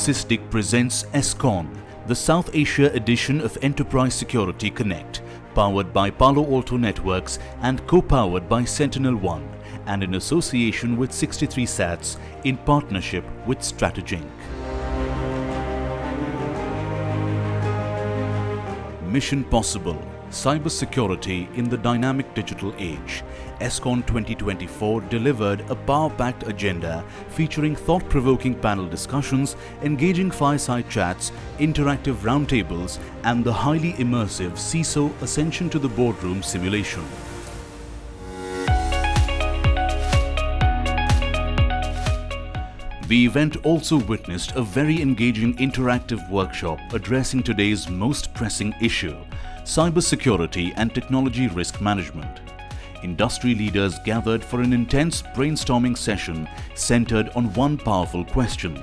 SysDig presents ESCON, the South Asia edition of Enterprise Security Connect, powered by Palo Alto Networks and co-powered by Sentinel-1, and in association with 63sats in partnership with Strateginc. Mission Possible: Cybersecurity in the Dynamic Digital Age. ESCON 2024 delivered a power-packed agenda featuring thought-provoking panel discussions, engaging fireside chats, interactive roundtables, and the highly immersive CISO Ascension to the Boardroom simulation. The event also witnessed a very engaging interactive workshop addressing today's most pressing issue: cybersecurity and technology risk management. Industry leaders gathered for an intense brainstorming session centered on one powerful question,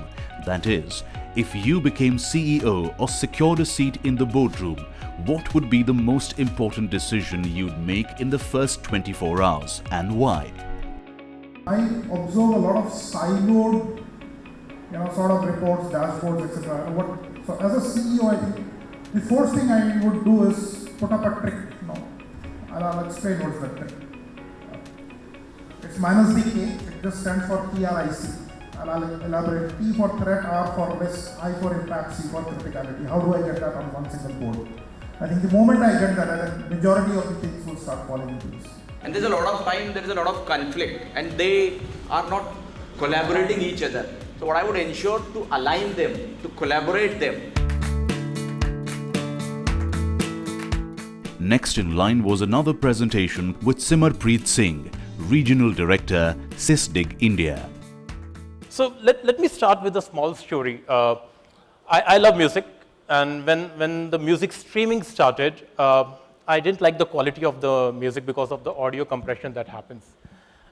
that is, if you became CEO or secured a seat in the boardroom, what would be the most important decision you'd make in the first 24 hours and why? I observe a lot of siloed, sort of reports, dashboards, etc. So as a CEO, I think the first thing I would do is put up a trick. I'll explain what's the trick. It's minus the K, it just stands for TRIC. I'll elaborate. T for threat, R for risk, I for impact, C for criticality. How do I get that on one single board? I think the moment I get that, the majority of the things will start falling into this. And there's a lot of time, there is a lot of conflict, and they are not collaborating each other. So what I would ensure to align them, to collaborate them. Next in line was another presentation with Simarpreet Singh, Regional Director, SysDig India. So let me start with a small story. I love music, and when the music streaming started, I didn't like the quality of the music because of the audio compression that happens.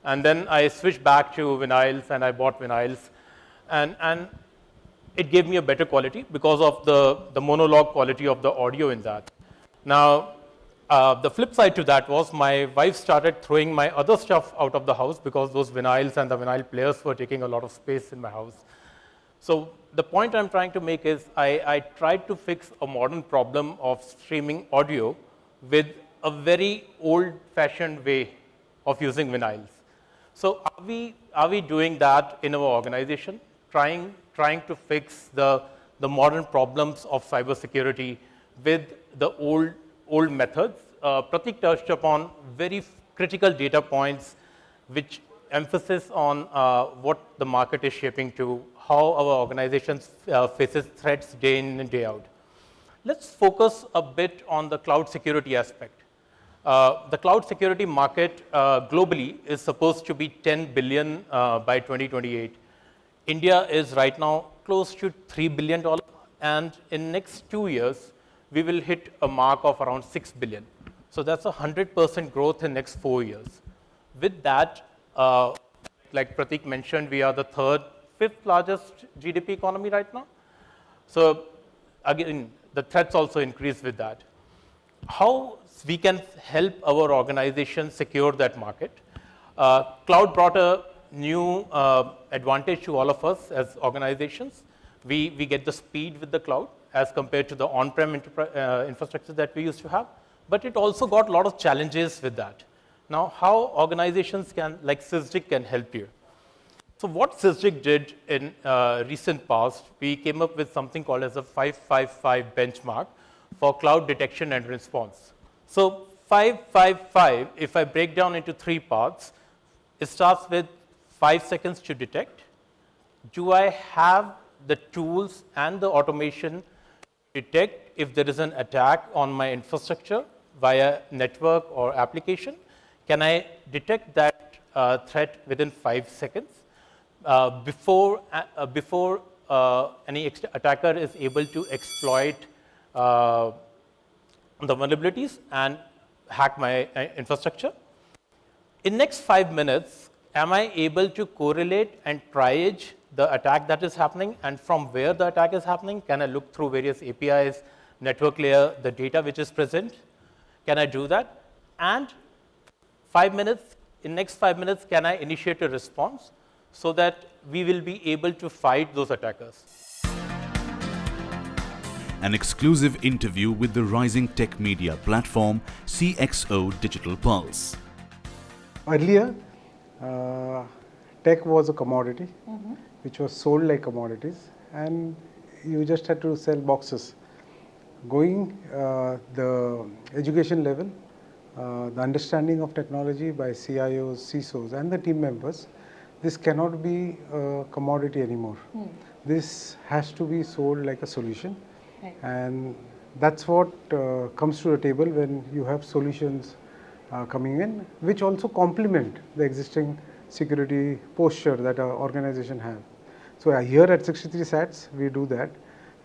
And then I switched back to vinyls, and I bought vinyls, and it gave me a better quality because of the monologue quality of the audio in that. Now, the flip side to that was my wife started throwing my other stuff out of the house because those vinyls and the vinyl players were taking a lot of space in my house. So the point I'm trying to make is I tried to fix a modern problem of streaming audio with a very old-fashioned way of using vinyls. So are we doing that in our organization, trying to fix the modern problems of cybersecurity with the old methods? Pratik touched upon very critical data points, which emphasis on what the market is shaping to, how our organization faces threats day in and day out. Let's focus a bit on the cloud security aspect. The cloud security market globally is supposed to be $10 billion by 2028. India is right now close to $3 billion, and in next 2 years, we will hit a mark of around $6 billion. So that's 100% growth in next 4 years. With that, like Pratik mentioned, we are the fifth largest GDP economy right now. So again, the threats also increase with that. How we can help our organization secure that market? Cloud brought a new advantage to all of us as organizations. We get the speed with the cloud as compared to the on-prem infrastructure that we used to have. But it also got a lot of challenges with that. Now, how organizations like SysDig can help here? So what SysDig did in recent past, we came up with something called as a 555 benchmark for cloud detection and response. So 555, if I break down into 3 parts, it starts with 5 seconds to detect. Do I have the tools and the automation to detect if there is an attack on my infrastructure via network or application? Can I detect that threat within 5 seconds before any attacker is able to exploit the vulnerabilities and hack my infrastructure? In next 5 minutes, am I able to correlate and triage the attack that is happening, and from where the attack is happening? Can I look through various APIs, network layer, the data which is present? Can I do that? And in next 5 minutes, can I initiate a response so that we will be able to fight those attackers? an exclusive interview with the rising tech media platform CXO Digital Pulse. Earlier, tech was a commodity which was sold like commodities, and you just had to sell boxes. Going the education level, the understanding of technology by CIOs, CISOs and the team members, this cannot be a commodity anymore. This has to be sold like a solution, and that's what comes to the table when you have solutions coming in, which also complement the existing security posture that our organization have. So here at 63 SATs, we do that.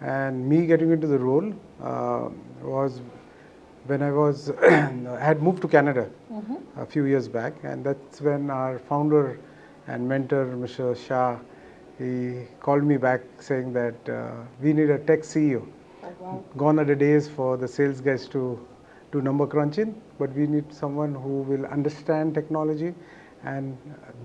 And me getting into the role was when I was had moved to Canada a few years back, and that's when our founder and mentor, Mr. Shah, he called me back saying that we need a tech CEO. Gone are the days for the sales guys to do number crunching, but we need someone who will understand technology, and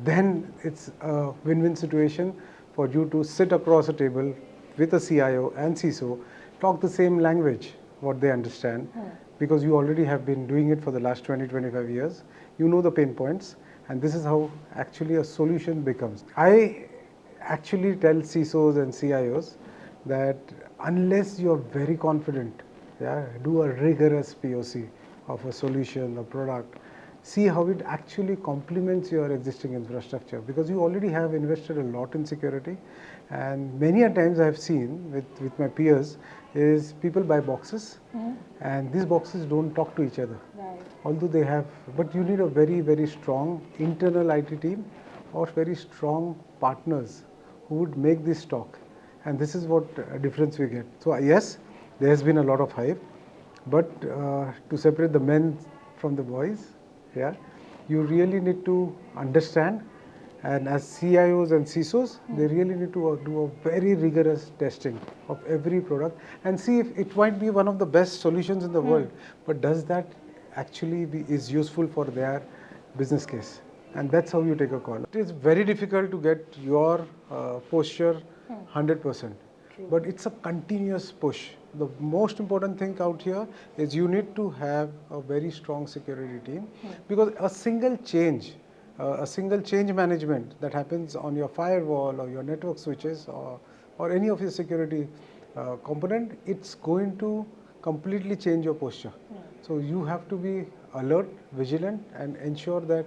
then it's a win-win situation for you to sit across a table with a CIO and CISO, talk the same language, what they understand, because you already have been doing it for the last 20-25 years. You know the pain points, and this is how actually a solution becomes. I actually tell CISOs and CIOs that unless you are very confident, do a rigorous POC of a solution, a product, see how it actually complements your existing infrastructure, because you already have invested a lot in security. And many a times I have seen with my peers is people buy boxes and these boxes don't talk to each other. Although they have, but you need a very, very strong internal IT team or very strong partners who would make this talk. And this is what difference we get. So yes, there has been a lot of hype, but to separate the men from the boys, you really need to understand, and as CIOs and CISOs, they really need to do a very rigorous testing of every product and see if it might be one of the best solutions in the world, but does that actually is useful for their business case? And that's how you take a call. It is very difficult to get your posture 100%, but it's a continuous push. The most important thing out here is you need to have a very strong security team, because a single change management that happens on your firewall or your network switches or any of your security component, it's going to completely change your posture. So you have to be alert, vigilant, and ensure that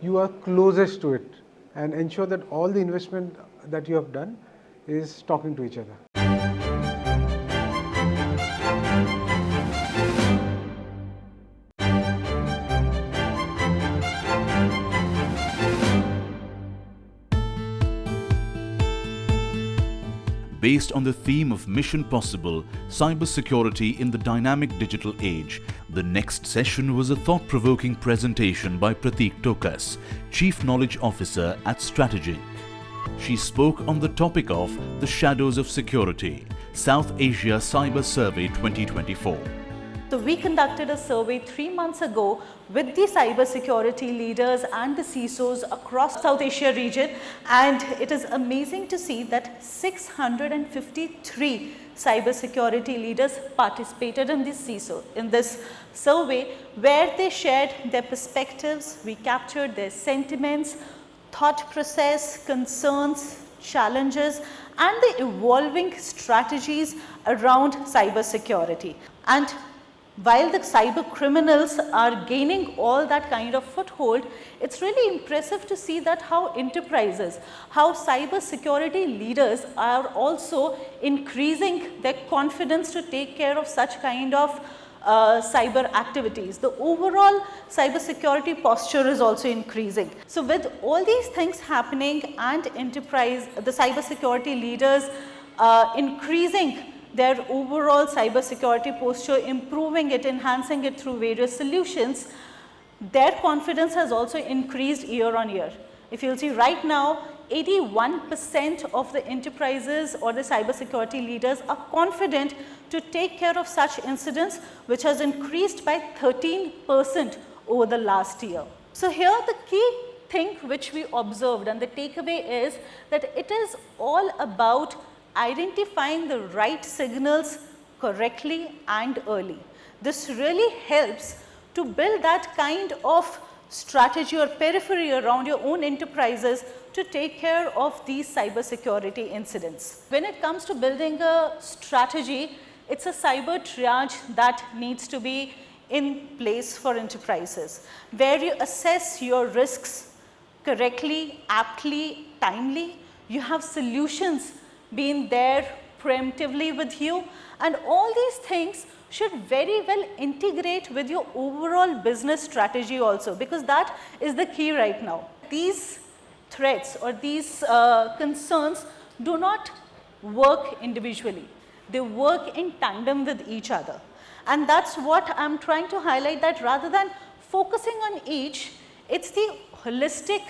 you are closest to it, and ensure that all the investment that you have done is talking to each other. Based on the theme of Mission Possible, Cybersecurity in the Dynamic Digital Age, the next session was a thought-provoking presentation by Prateek Tokas, Chief Knowledge Officer at Strategic. She spoke on the topic of the Shadows of Security, South Asia Cyber Survey 2024. So we conducted a survey 3 months ago with the cybersecurity leaders and the CISOs across South Asia region, and it is amazing to see that 653 cybersecurity leaders participated in this survey, where they shared their perspectives. We captured their sentiments, thought process, concerns, challenges, and the evolving strategies around cybersecurity. And while the cyber criminals are gaining all that kind of foothold, it's really impressive to see that how enterprises, how cyber security leaders are also increasing their confidence to take care of such kind of cyber activities. The overall cyber security posture is also increasing. So with all these things happening and the cyber security leaders increasing their overall cybersecurity posture, improving it, enhancing it through various solutions, their confidence has also increased year on year. If you'll see right now, 81% of the enterprises or the cybersecurity leaders are confident to take care of such incidents, which has increased by 13% over the last year. So here the key thing which we observed and the takeaway is that it is all about identifying the right signals correctly and early. This really helps to build that kind of strategy or periphery around your own enterprises to take care of these cybersecurity incidents. When it comes to building a strategy, it's a cyber triage that needs to be in place for enterprises, where you assess your risks correctly, aptly, timely. You have solutions being there preemptively with you, and all these things should very well integrate with your overall business strategy also, because that is the key right now. These threats or these concerns do not work individually. They work in tandem with each other. And that's what I'm trying to highlight, that rather than focusing on each, it's the holistic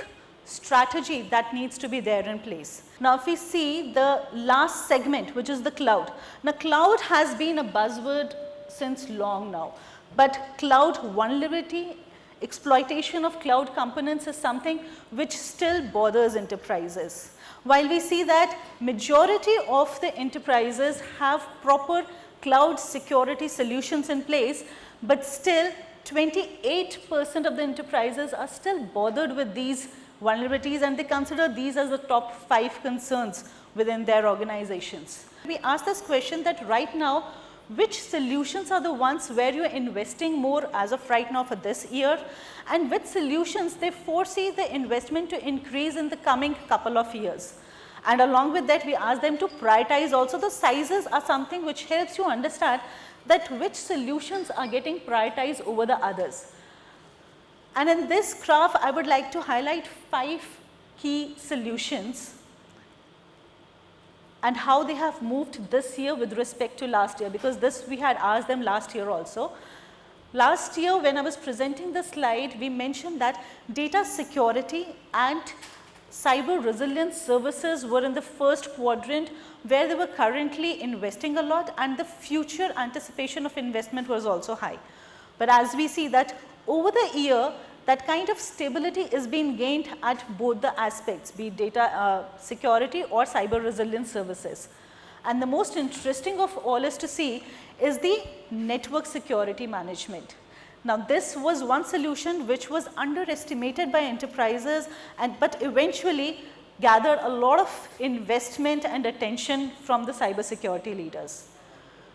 strategy that needs to be there in place. Now, if we see the last segment, which is the cloud. Now, cloud has been a buzzword since long now, but cloud vulnerability, exploitation of cloud components is something which still bothers enterprises. While we see that majority of the enterprises have proper cloud security solutions in place, but still 28% of the enterprises are still bothered with these vulnerabilities, and they consider these as the top 5 concerns within their organizations. We ask this question that right now, which solutions are the ones where you're investing more as of right now for this year, and which solutions they foresee the investment to increase in the coming couple of years. And along with that, we ask them to prioritize also. The sizes are something which helps you understand that which solutions are getting prioritized over the others. And in this graph, I would like to highlight 5 key solutions and how they have moved this year with respect to last year, because this we had asked them last year also. Last year, when I was presenting the slide, we mentioned that data security and cyber resilience services were in the first quadrant where they were currently investing a lot, and the future anticipation of investment was also high. But as we see that over the year, that kind of stability is being gained at both the aspects, be it data security or cyber resilience services. And the most interesting of all is to see is the network security management. Now, this was one solution which was underestimated by enterprises, but eventually gathered a lot of investment and attention from the cybersecurity leaders.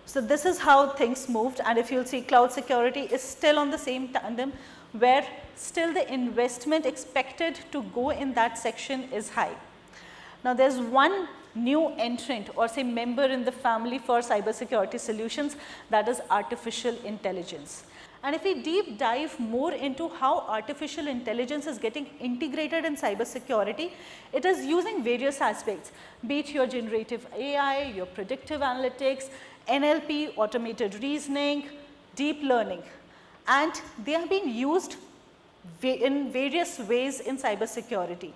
So this is how things moved, and if you'll see, cloud security is still on the same tandem, where still the investment expected to go in that section is high. Now, there's one new entrant or say member in the family for cybersecurity solutions, that is artificial intelligence. And if we deep dive more into how artificial intelligence is getting integrated in cybersecurity, it is using various aspects, be it your generative AI, your predictive analytics, NLP, automated reasoning, deep learning. And they are being used in various ways in cybersecurity.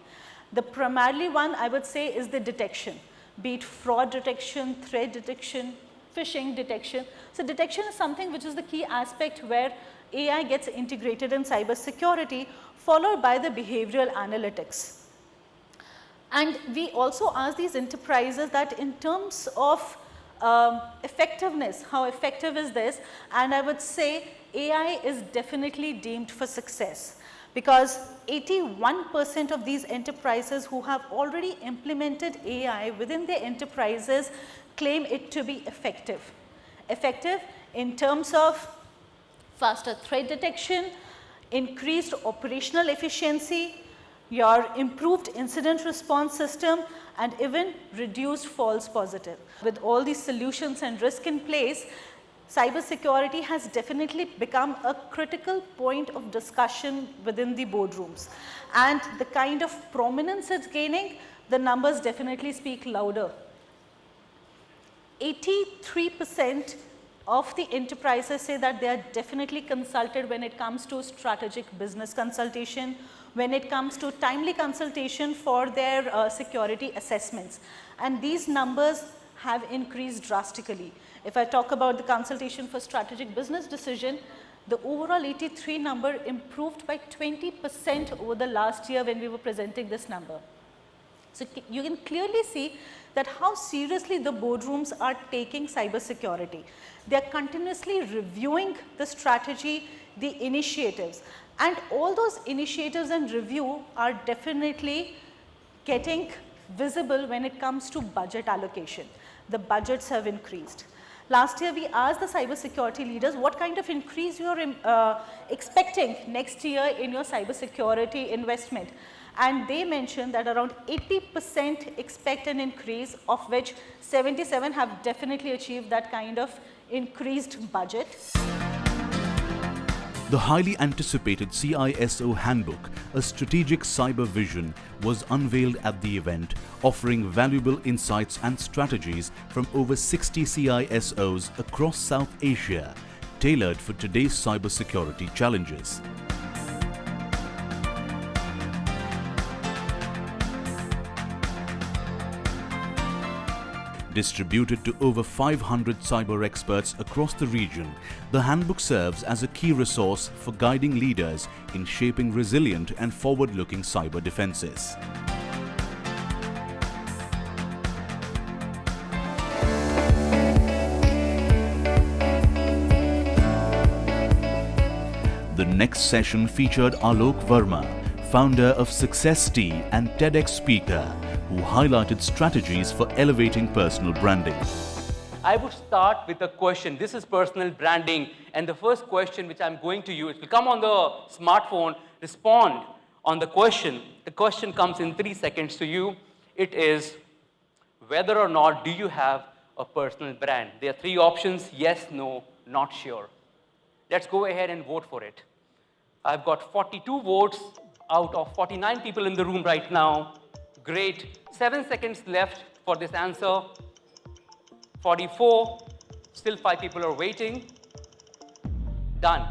The primarily one I would say is the detection, be it fraud detection, threat detection, phishing detection. So detection is something which is the key aspect where AI gets integrated in cybersecurity, followed by the behavioral analytics. And we also ask these enterprises that in terms of effectiveness, how effective is this? And I would say AI is definitely deemed for success, because 81% of these enterprises who have already implemented AI within their enterprises claim it to be effective. Effective in terms of faster threat detection, increased operational efficiency, your improved incident response system, and even reduced false positive. With all these solutions and risk in place, cybersecurity has definitely become a critical point of discussion within the boardrooms. And the kind of prominence it's gaining, the numbers definitely speak louder. 83% of the enterprises say that they are definitely consulted when it comes to strategic business consultation, when it comes to timely consultation for their security assessments. And these numbers have increased drastically. If I talk about the consultation for strategic business decision, the overall 83 number improved by 20% over the last year when we were presenting this number. So you can clearly see that how seriously the boardrooms are taking cybersecurity. They are continuously reviewing the strategy, the initiatives, and all those initiatives and review are definitely getting visible when it comes to budget allocation. The budgets have increased. Last year we asked the cybersecurity leaders what kind of increase you are expecting next year in your cybersecurity investment, and they mentioned that around 80% expect an increase, of which 77 have definitely achieved that kind of increased budget. The highly anticipated CISO Handbook, a strategic cyber vision, was unveiled at the event, offering valuable insights and strategies from over 60 CISOs across South Asia, tailored for today's cybersecurity challenges. Distributed to over 500 cyber experts across the region, the handbook serves as a key resource for guiding leaders in shaping resilient and forward-looking cyber defenses. The next session featured Alok Verma, founder of Success Tea and TEDx speaker, who highlighted strategies for elevating personal branding. I would start with a question. This is personal branding, and the first question which I'm going to use will come on the smartphone, respond on the question. The question comes in 3 seconds to you. It is, whether or not do you have a personal brand? There are 3 options: yes, no, not sure. Let's go ahead and vote for it. I've got 42 votes out of 49 people in the room right now. Great. 7 seconds left for this answer. 44. Still 5 people are waiting. Done.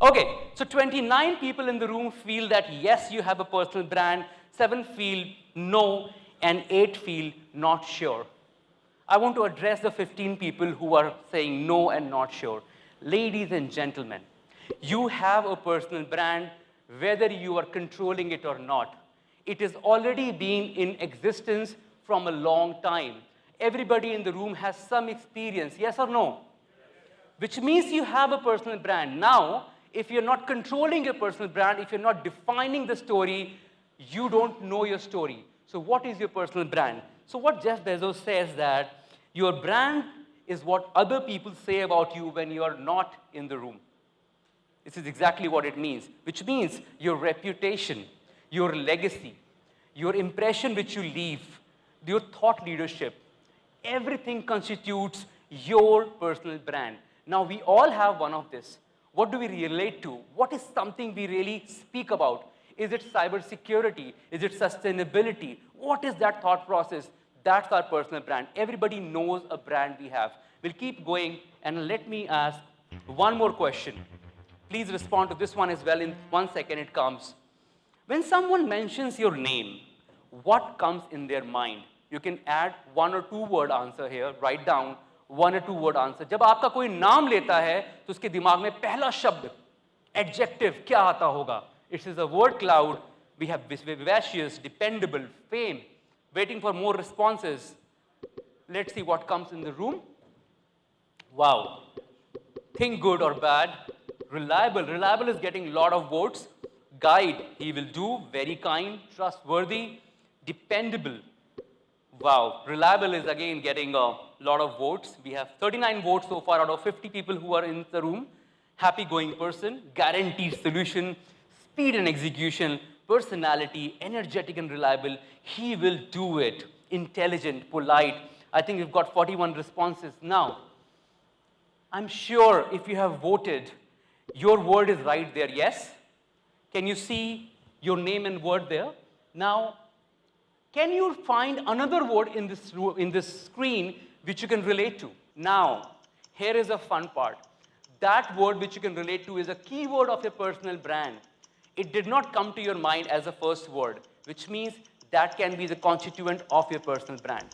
Okay, so 29 people in the room feel that yes, you have a personal brand. 7 feel no, and 8 feel not sure. I want to address the 15 people who are saying no and not sure. Ladies and gentlemen, you have a personal brand whether you are controlling it or not. It has already been in existence from a long time. Everybody in the room has some experience, yes or no? Which means you have a personal brand. Now, if you're not controlling your personal brand, if you're not defining the story, you don't know your story. So what is your personal brand? So what Jeff Bezos says that your brand is what other people say about you when you are not in the room. This is exactly what it means, which means your reputation, your legacy, your impression which you leave, your thought leadership, everything constitutes your personal brand. Now, we all have one of this. What do we relate to? What is something we really speak about? Is it cybersecurity? Is it sustainability? What is that thought process? That's our personal brand. Everybody knows a brand we have. We'll keep going, and let me ask one more question. Please respond to this one as well. In 1 second it comes. When someone mentions your name, what comes in their mind? You can add 1 or 2 word answer here. Write down 1 or 2 word answer. जब आपका कोई नाम लेता है, तो उसके दिमाग में पहला शब्द, adjective, क्या आता होगा? It is a word cloud. We have vivacious, dependable, fame. Waiting for more responses. Let's see what comes in the room. Wow. Think good or bad. Reliable. Reliable is getting a lot of votes. Guide. He will do. Very kind. Trustworthy. Dependable. Wow. Reliable is again getting a lot of votes. We have 39 votes so far out of 50 people who are in the room. Happy going person. Guaranteed solution. Speed and execution. Personality. Energetic and reliable. He will do it. Intelligent. Polite. I think we've got 41 responses now. I'm sure if you have voted, your word is right there, yes? Can you see your name and word there? Now, can you find another word in this screen which you can relate to? Now, here is a fun part. That word which you can relate to is a keyword of your personal brand. It did not come to your mind as a first word, which means that can be the constituent of your personal brand.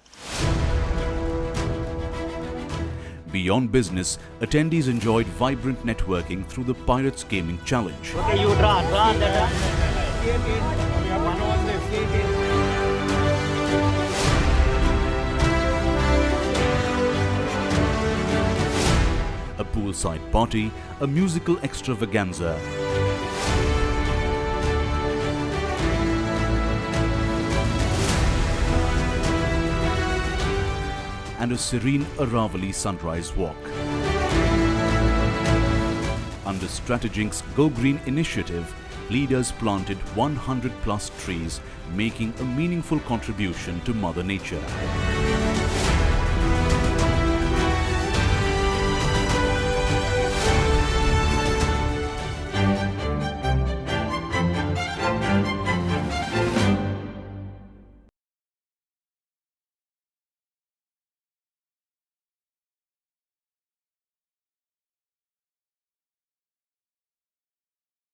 Beyond business, attendees enjoyed vibrant networking through the Pirates Gaming Challenge. Okay, you draw. a poolside party, a musical extravaganza, and a serene Aravali sunrise walk. Under Strategink's Go Green initiative, leaders planted 100+ trees, making a meaningful contribution to Mother Nature.